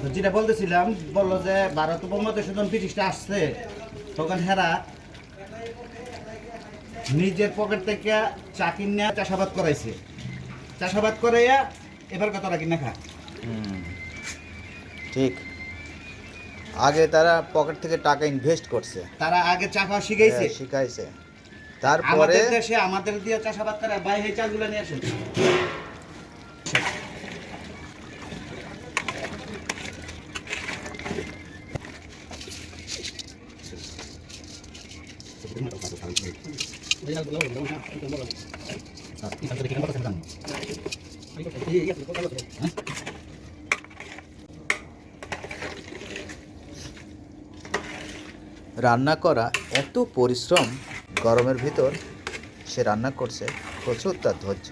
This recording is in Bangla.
তো যেটা বলতেছিলাম, বললো যে ভারত উপমহাদেশে যখন ব্রিটিশটা আসছে তখন হেরা নিজের পকেট থেকে চা কিনে চাষাবাদ করাইছে, চাষাবাদ করাইয়া এবার কতটা কিনা খা। ঠিক, আগে তারা পকেট থেকে টাকা ইনভেস্ট করছে, তারা আগে চা খাওয়া শিখাইছে, শিখাইছে, তারপরে আমাদের দেশে আমাদের দিয়ে চাষাবাদ করে বাইরে চালগুলো নিয়ে আসেন। রান্না করা এত পরিশ্রম, গরমের ভিতর সে রান্না করছে, প্রচুর তার ধৈর্য।